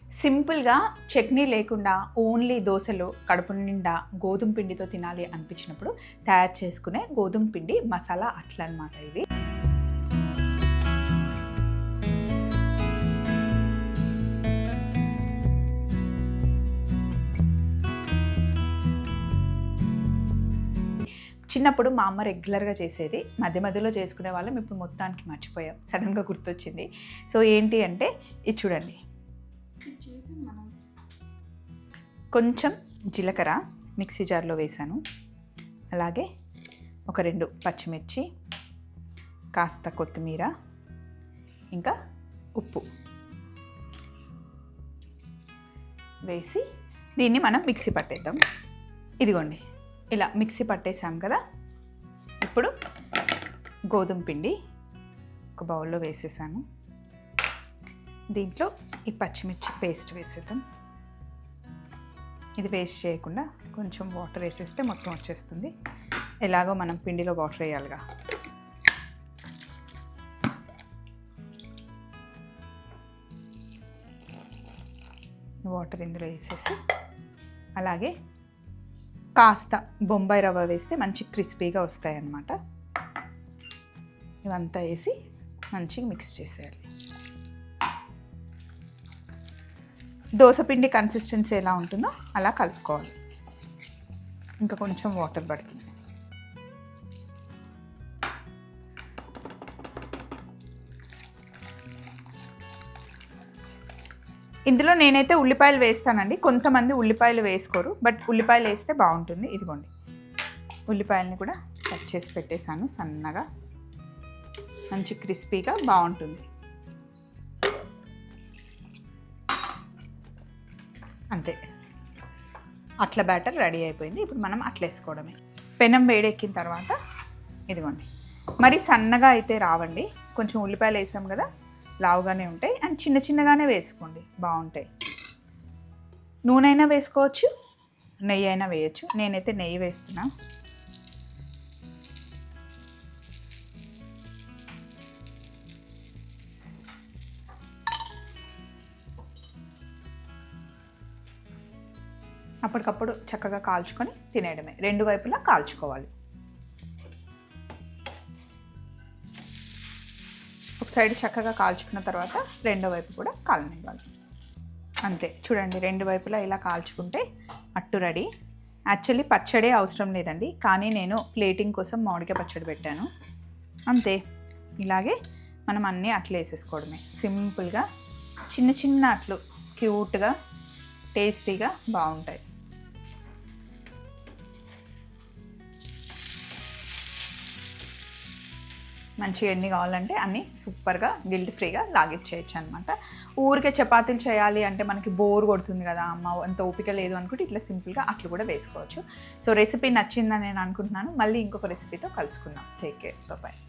సింపుల్గా చట్నీ లేకుండా ఓన్లీ దోశలు కడుపు నిండా గోధుమ పిండితో తినాలి అనిపించినప్పుడు తయారు చేసుకునే గోధుమ పిండి మసాలా అట్ల అన్నమాట ఇది. చిన్నప్పుడు మా అమ్మ రెగ్యులర్గా చేసేది, మధ్య మధ్యలో చేసుకునే వాళ్ళం, ఇప్పుడు మొత్తానికి మర్చిపోయాం, సడన్గా గుర్తొచ్చింది. సో ఏంటి అంటే ఇది చూడండి, కొంచెం జీలకర్ర మిక్సీ జార్లో వేసాను, అలాగే ఒక 2 పచ్చిమిర్చి, కాస్త కొత్తిమీర, ఇంకా ఉప్పు వేసి దీన్ని మనం మిక్సీ పట్టేద్దాం. ఇదిగోండి ఇలా మిక్సీ పట్టేసాం కదా. ఇప్పుడు గోధుమ పిండి ఒక బౌల్లో వేసేసాను, దీంట్లో ఈ పచ్చిమిర్చి పేస్ట్ వేసేద్దాం. ఇది వేస్ట్ చేయకుండా కొంచెం వాటర్ వేసేస్తే మొత్తం వచ్చేస్తుంది. ఎలాగో మనం పిండిలో వాటర్ వేయాలిగా. వాటర్ ఇందులో వేసేసి అలాగే కాస్త బొంబాయి రవ్వ వేస్తే మంచి క్రిస్పీగా వస్తాయి అన్నమాట. ఇవంతా వేసి మంచిగా మిక్స్ చేసేయాలి. దోసపిండి కన్సిస్టెన్సీ ఎలా ఉంటుందో అలా కలుపుకోవాలి. ఇంకా కొంచెం వాటర్ పడుతుంది. ఇందులో నేనైతే ఉల్లిపాయలు వేస్తానండి, కొంతమంది ఉల్లిపాయలు వేసుకోరు, బట్ ఉల్లిపాయలు వేస్తే బాగుంటుంది. ఇదిగోండి ఉల్లిపాయలని కూడా కట్ చేసి పెట్టేశాను సన్నగా, మంచి క్రిస్పీగా బాగుంటుంది. అంతే, అట్ల బ్యాటర్ రెడీ అయిపోయింది. ఇప్పుడు మనం అట్ల వేసుకోవడమే. పెనం వేడెక్కిన తర్వాత ఇదిగోండి, మరి సన్నగా అయితే రావండి, కొంచెం ఉల్లిపాయలు వేసాం కదా లావుగానే ఉంటాయి, అండ్ చిన్న చిన్నగానే వేసుకోండి బాగుంటాయి. నూనె అయినా వేసుకోవచ్చు, నెయ్యి అయినా వేయచ్చు. నేనైతే నెయ్యి వేస్తున్నా. అప్పటికప్పుడు చక్కగా కాల్చుకొని తినేయడమే. 2 వైపులా కాల్చుకోవాలి. ఒక సైడ్ చక్కగా కాల్చుకున్న తర్వాత రెండో వైపు కూడా కాలనివ్వాలి. అంతే, చూడండి 2 వైపులా ఇలా కాల్చుకుంటే అట్టు రెడీ. యాక్చువల్లీ పచ్చడే అవసరం లేదండి, కానీ నేను ప్లేటింగ్ కోసం మామిడికాయ పచ్చడి పెట్టాను. అంతే, ఇలాగే మనం అన్నీ అట్లు వేసేసుకోవడమే. సింపుల్గా చిన్న చిన్న అట్లు క్యూట్గా టేస్టీగా బాగుంటాయి. మంచిగా ఎన్ని కావాలంటే అన్నీ సూపర్గా గిల్ట్ ఫ్రీగా లాగిచ్చేయచ్చు అనమాట. ఊరికే చపాతీలు చేయాలి అంటే మనకి బోర్ కొడుతుంది కదా, అమ్మ అంత ఓపిక లేదు అనుకుంటే ఇట్లా సింపుల్గా అట్లు కూడా వేసుకోవచ్చు. సో రెసిపీ నచ్చిందని నేను అనుకుంటున్నాను. మళ్ళీ ఇంకొక రెసిపీతో కలుసుకుందాం. Take care, bye.